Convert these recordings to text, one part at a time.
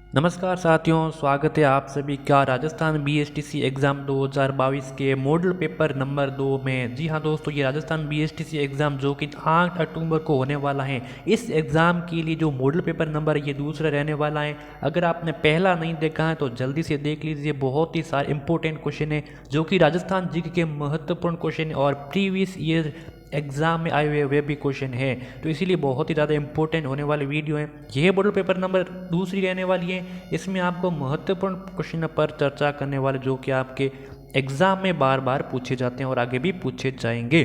नमस्कार साथियों, स्वागत है आप सभी का राजस्थान बीएसटीसी एग्ज़ाम 2022 के मॉडल पेपर नंबर 2 में। जी हाँ दोस्तों, ये राजस्थान बीएसटीसी एग्ज़ाम जो कि 8 अक्टूबर को होने वाला है, इस एग्ज़ाम के लिए जो मॉडल पेपर नंबर है ये दूसरा रहने वाला है। अगर आपने पहला नहीं देखा है तो जल्दी से देख लीजिए। बहुत ही सारे इंपॉर्टेंट क्वेश्चन है जो कि राजस्थान जीके के महत्वपूर्ण क्वेश्चन और प्रीवियस ईयर एग्जाम में आए हुए वे भी क्वेश्चन है, तो इसीलिए बहुत ही ज़्यादा इंपॉर्टेंट होने वाली वीडियो है। यह मॉडल पेपर नंबर दूसरी रहने वाली है। इसमें आपको महत्वपूर्ण क्वेश्चन पर चर्चा करने वाले जो कि आपके एग्जाम में बार बार पूछे जाते हैं और आगे भी पूछे जाएंगे।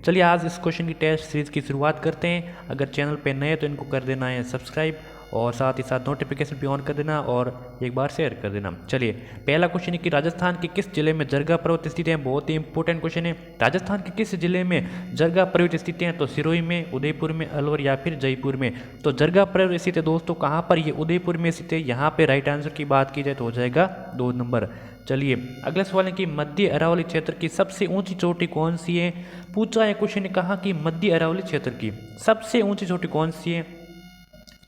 चलिए आज इस क्वेश्चन की टेस्ट सीरीज की शुरुआत करते हैं। अगर चैनल पे नए तो इनको कर देना है सब्सक्राइब और साथ ही साथ नोटिफिकेशन भी ऑन कर देना और एक बार शेयर कर देना। चलिए पहला क्वेश्चन है कि राजस्थान के किस जिले में जरगा पर्वत स्थित है। बहुत ही इंपॉर्टेंट क्वेश्चन है। राजस्थान के किस जिले में जरगा पर्वत स्थित है? तो सिरोही में, उदयपुर में, अलवर या फिर जयपुर में। तो जरगा पर्वत स्थित है दोस्तों कहाँ पर? ये उदयपुर में स्थित है। यहाँ पे राइट आंसर की बात की जाए तो हो जाएगा 2 नंबर। चलिए अगला सवाल है कि मध्य अरावली क्षेत्र की सबसे ऊंची चोटी कौन सी है? पूछा है क्वेश्चन ने, कहा कि मध्य अरावली क्षेत्र की सबसे ऊंची चोटी कौन सी है?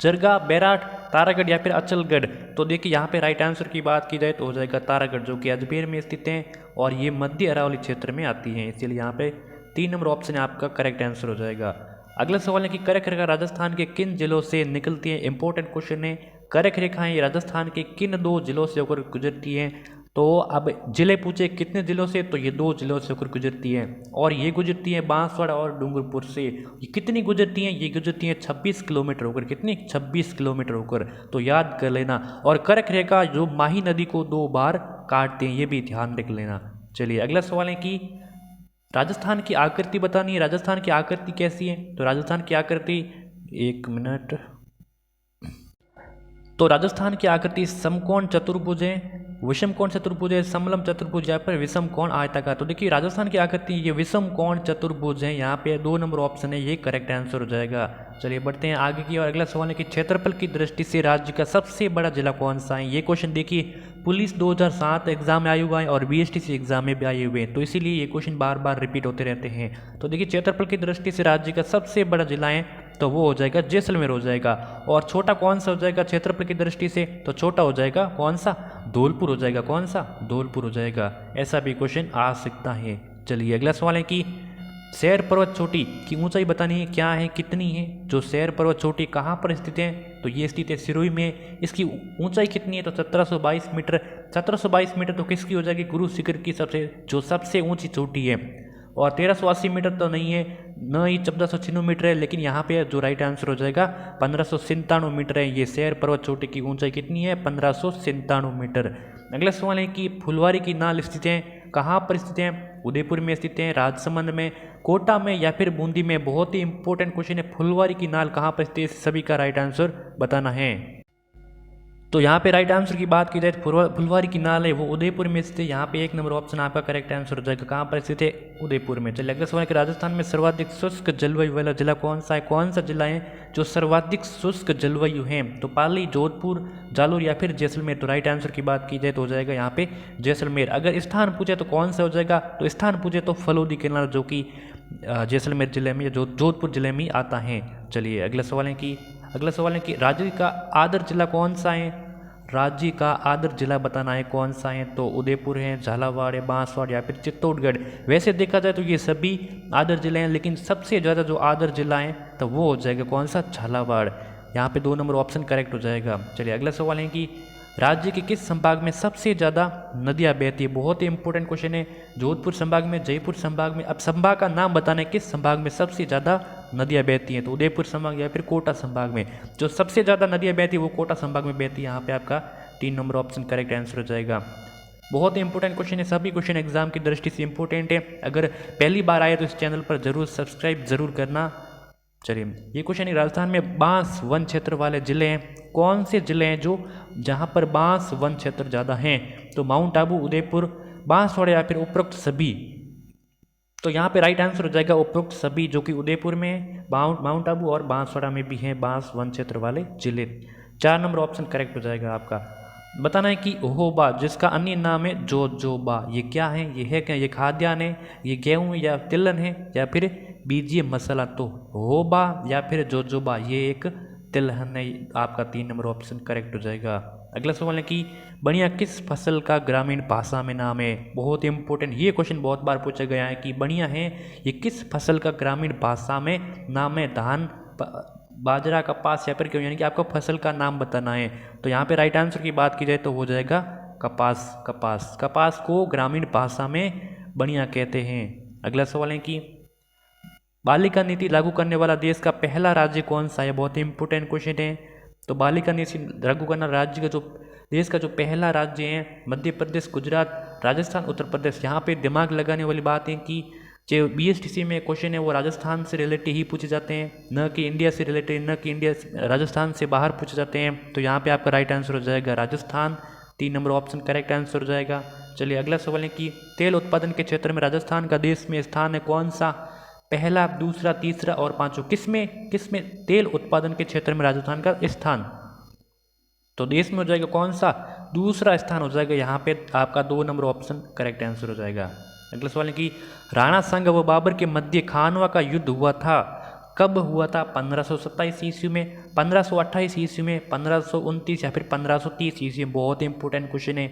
जरगा, बैराठ, तारागढ़ या फिर अचलगढ़। तो देखिए यहाँ पे राइट आंसर की बात की जाए तो हो जाएगा तारागढ़, जो कि अजमेर में स्थित है और ये मध्य अरावली क्षेत्र में आती है। इसलिए यहाँ पे 3 नंबर ऑप्शन आपका करेक्ट आंसर हो जाएगा। अगला सवाल है कि करक रेखा राजस्थान के किन जिलों से निकलती है? इंपॉर्टेंट क्वेश्चन है। करक रेखाएं राजस्थान के किन 2 जिलों से होकर गुजरती हैं? तो अब जिले पूछे कितने जिलों से, तो ये 2 जिलों से होकर गुजरती है और ये गुजरती है बांसवाड़ा और डूंगरपुर से। ये कितनी गुजरती हैं? ये गुजरती हैं 26 किलोमीटर होकर। कितनी? 26 किलोमीटर होकर, तो याद कर लेना। और करक रेखा जो माही नदी को 2 बार काटते हैं, ये भी ध्यान रख लेना। चलिए अगला सवाल है कि राजस्थान की आकृति बतानी है। राजस्थान की आकृति कैसी है? तो राजस्थान की आकृति, एक मिनट, तो राजस्थान की आकृति समकोण चतुर्भुज है, विषम कोण चतुर्भुज है, समलम चतुर्भुज या फिर विषम कोण आयताकार। तो देखिए राजस्थान की आकृति ये विषम कोण चतुर्भुज है। यहाँ पे 2 नंबर ऑप्शन है, ये करेक्ट आंसर हो जाएगा। चलिए बढ़ते हैं आगे की और अगला सवाल है कि क्षेत्रफल की दृष्टि से राज्य का सबसे बड़ा जिला कौन सा है? ये क्वेश्चन देखिए पुलिस 2007 एग्जाम में आए हुए हैं और बीएसटीसी एग्जाम में भी आए हुए हैं, तो इसीलिए ये क्वेश्चन बार बार रिपीट होते रहते हैं। तो देखिए क्षेत्रफल की दृष्टि से राज्य का सबसे बड़ा जिला है तो वो हो जाएगा जैसलमेर हो जाएगा। और छोटा कौन सा हो जाएगा क्षेत्रफल की दृष्टि से? तो छोटा हो जाएगा कौन सा? धौलपुर हो जाएगा। कौन सा? धौलपुर हो जाएगा। ऐसा भी क्वेश्चन आ सकता है। चलिए अगला सवाल है कि सैर पर्वत चोटी की ऊंचाई बतानी है, क्या है, कितनी है? जो सैर पर्वत चोटी कहाँ पर स्थित है? तो ये स्थित है सिरोही में। इसकी ऊंचाई कितनी है? तो 1722 मीटर। 1722 मीटर तो किसकी हो जाएगी? गुरु शिखर की सबसे ऊंची चोटी है। और 1380 मीटर तो नहीं है, न ही 1496 मीटर है, लेकिन यहाँ पे जो राइट आंसर हो जाएगा 1597 मीटर है। ये सैर पर्वत चोटी की ऊंचाई कितनी है? 1597 मीटर। अगला सवाल है कि फुलवारी की नाल स्थित है, कहाँ पर स्थित है? उदयपुर में स्थित है, राजसमंद में, कोटा में या फिर बूंदी में। बहुत ही इंपॉर्टेंट क्वेश्चन है, फुलवारी की नाल कहाँ पर स्थित है? सभी का राइट आंसर बताना है। तो यहाँ पे राइट आंसर की बात की जाए तो फुलवारी की नाल है वो उदयपुर में स्थित है। यहाँ पे 1 नंबर ऑप्शन आपका करेक्ट आंसर हो जाएगा। कहाँ पर स्थित है? उदयपुर में। चलिए अगला सवाल है कि राजस्थान में सर्वाधिक शुष्क जलवायु वाला जिला कौन सा है? कौन सा जिला है जो सर्वाधिक शुष्क जलवायु है? तो पाली, जोधपुर, जालोर या फिर जैसलमेर। तो राइट आंसर की बात की जाए तो हो जाएगा यहाँ पे जैसलमेर। अगर स्थान पूछे तो कौन सा हो जाएगा? तो स्थान पूछे तो फलोदी केनाल, जो कि जैसलमेर जिले में या जोधपुर जिले में आता है। चलिए अगला सवाल है कि राज्य का आदर जिला कौन सा है? राज्य का आदर जिला बताना है कौन सा है? तो उदयपुर है, झालावाड़ है, बांसवाड़ा या फिर चित्तौड़गढ़। वैसे देखा जाए तो ये सभी आदर जिले हैं, लेकिन सबसे ज़्यादा जो आदर जिला है तो वो हो जाएगा कौन सा? झालावाड़। यहाँ पे 2 नंबर ऑप्शन करेक्ट हो जाएगा। चलिए अगला सवाल है कि राज्य के किस संभाग में सबसे ज़्यादा नदियाँ बहती है? बहुत ही इंपॉर्टेंट क्वेश्चन है। जोधपुर संभाग में, जयपुर संभाग में। अब संभाग का नाम बताना है किस संभाग में सबसे ज़्यादा नदियाँ बहती हैं? तो उदयपुर संभाग या फिर कोटा संभाग में। जो सबसे ज़्यादा नदियाँ बहती है वो कोटा संभाग में बहती है। यहाँ पे आपका 3 नंबर ऑप्शन करेक्ट आंसर हो जाएगा। बहुत ही इंपॉर्टेंट क्वेश्चन है, सभी क्वेश्चन एग्जाम की दृष्टि से इंपॉर्टेंट है। अगर पहली बार आए तो इस चैनल पर जरूर सब्सक्राइब जरूर करना। चलिए ये क्वेश्चन है, राजस्थान में बांस वन क्षेत्र वाले जिले हैं, कौन से जिले हैं जो जहाँ पर बांस वन क्षेत्र ज़्यादा हैं? तो माउंट आबू, उदयपुर, बांसवाड़ा या फिर उपरोक्त सभी। तो यहाँ पे राइट आंसर हो जाएगा उपरोक्त सभी, जो कि उदयपुर में, माउंट आबू और बांसवाड़ा में भी हैं बांस वन क्षेत्र वाले जिले। 4 नंबर ऑप्शन करेक्ट हो जाएगा आपका। बताना है कि होबा जिसका अन्य नाम है जोजोबा, ये क्या है? ये है क्या? ये खाद्यान्न है, ये गेहूँ या तिलहन है या फिर बीजीय मसाला? तो होबा या फिर जोजोबा ये एक तिलहन है, आपका 3 नंबर ऑप्शन करेक्ट हो जाएगा। अगला सवाल है कि बढ़िया किस फसल का ग्रामीण भाषा में नाम है। बहुत इंपॉर्टेंट, ये क्वेश्चन बहुत बार पूछा गया है कि बढ़िया है ये किस फसल का ग्रामीण भाषा में नाम है। धान, बाजरा, कपास या फिर क्यों, यानी कि आपको फसल का नाम बताना है। तो यहाँ पे राइट आंसर की बात की जाए तो हो जाएगा कपास। कपास, कपास को ग्रामीण भाषा में बढ़िया कहते हैं। अगला सवाल है कि बालिका नीति लागू करने वाला देश का पहला राज्य कौन सा है। बहुत ही इंपॉर्टेंट क्वेश्चन है। तो बालिका नीति लागू करना राज्य का जो देश का जो पहला राज्य है मध्य प्रदेश, गुजरात, राजस्थान, उत्तर प्रदेश। यहाँ पे दिमाग लगाने वाली बात है कि जो BSTC में क्वेश्चन है वो राजस्थान से रिलेटेड ही पूछे जाते हैं, न कि इंडिया से रिलेटेड, न कि राजस्थान से बाहर पूछे जाते हैं। तो यहाँ पे आपका राइट आंसर हो जाएगा Rajasthan. 3 number option correct answer हो जाएगा। चलिए अगला सवाल है कि तेल उत्पादन के क्षेत्र में राजस्थान का देश में स्थान है कौन सा। पहला, दूसरा, तीसरा और पांचवा, किसमें तेल उत्पादन के क्षेत्र में राजस्थान का स्थान। तो देश में हो जाएगा कौन सा, दूसरा स्थान हो जाएगा। यहाँ पे आपका 2 नंबर ऑप्शन करेक्ट आंसर हो जाएगा। अगला सवाल है कि राणा सांगा व बाबर के मध्य खानवा का युद्ध हुआ था, कब हुआ था। 1527 ईस्वी में, 1528 ईस्वी में, 1529 या फिर 1530 ईस्वी में। बहुत इंपॉर्टेंट क्वेश्चन है।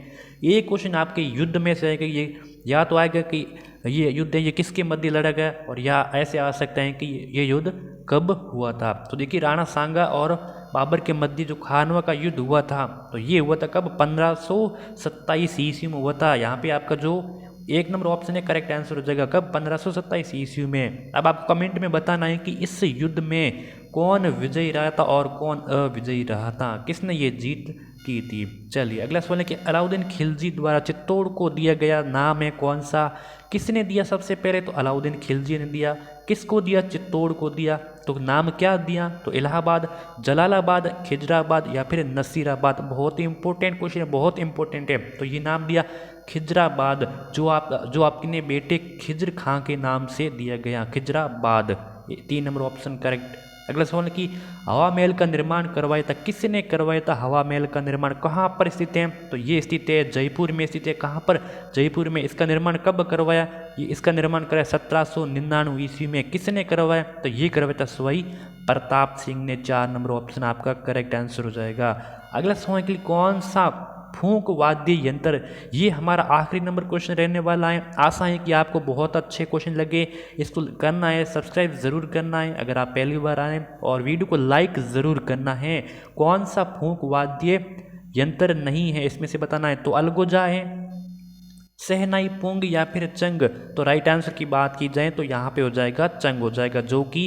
ये क्वेश्चन आपके युद्ध में से आएगा, ये या तो आएगा कि ये युद्ध है ये किसके मध्य लड़ा गया, और या ऐसे आ सकता है कि ये युद्ध कब हुआ था। तो देखिए राणा सांगा और बाबर के मध्य जो खानवा का युद्ध हुआ था तो ये हुआ था कब, 1527 ईस्वी में हुआ था। यहाँ पे आपका जो 1 नंबर ऑप्शन है करेक्ट आंसर हो जाएगा कब, 1527 ईस्वी में। अब आपको कमेंट में बताना है कि इस युद्ध में कौन विजयी रहा था और कौन अविजयी रहा था, किसने ये जीत की थी। चलिए अगला सवाल है कि अलाउद्दीन खिलजी द्वारा चित्तौड़ को दिया गया नाम है कौन सा। किसने दिया सबसे पहले, तो अलाउद्दीन खिलजी ने दिया। किसको दिया, चित्तौड़ को दिया। तो नाम क्या दिया, तो इलाहाबाद, जलालाबाद, खिजराबाद या फिर नसीराबाद। बहुत ही इंपॉर्टेंट क्वेश्चन है, बहुत इंपॉर्टेंट है। तो ये नाम दिया खिजराबाद, जो आपके बेटे खिजर खां के नाम से दिया गया, खिजराबाद। 3 number option correct. अगला सवाल कि हवा महल का निर्माण करवाया था, किसने करवाया था हवा महल का निर्माण, कहाँ पर स्थित है। तो ये स्थित है जयपुर में स्थित है। कहाँ पर, जयपुर में। इसका निर्माण कब करवाया, ये इसका निर्माण कराया 1799 ईस्वी में। किसने करवाया, तो ये करवाया था सवाई प्रताप सिंह ने। 4 नंबर ऑप्शन आपका करेक्ट आंसर हो जाएगा। अगला सवाल के लिए कौन सा फूंक वाद्य यंत्र, ये हमारा आखिरी नंबर क्वेश्चन रहने वाला है। आशा है कि आपको बहुत अच्छे क्वेश्चन लगे। इसको करना है सब्सक्राइब ज़रूर करना है अगर आप पहली बार आए, और वीडियो को लाइक ज़रूर करना है। कौन सा फूंक वाद्य यंत्र नहीं है इसमें से बताना है। तो अलगोजा है, सहनाई, पुंग या फिर चंग। तो राइट आंसर की बात की जाए तो यहाँ पे हो जाएगा चंग हो जाएगा, जो कि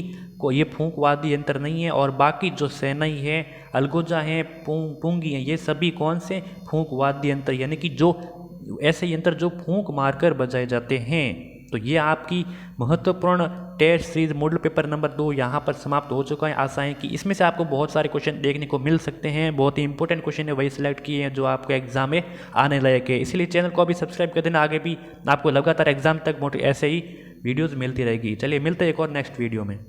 ये फूंक वाद्य यंत्र नहीं है। और बाकी जो सहनाई है, अलगोजा है, पुंगी है, ये सभी कौन से फूंक वाद्य यंत्र, यानी कि जो ऐसे यंत्र जो फूंक मारकर बजाए जाते हैं। तो ये आपकी महत्वपूर्ण test series model paper number 2 यहाँ पर समाप्त हो चुका है। आशा है कि इसमें से आपको बहुत सारे क्वेश्चन देखने को मिल सकते हैं। बहुत ही इंपॉर्टेंट क्वेश्चन है वही सिलेक्ट किए हैं जो आपके एग्जाम में आने लायक है। इसलिए चैनल को अभी सब्सक्राइब कर देना, आगे भी आपको लगातार एग्जाम तक ऐसे ही वीडियोज़ मिलती रहेगी। चलिए मिलते हैं एक और नेक्स्ट वीडियो में।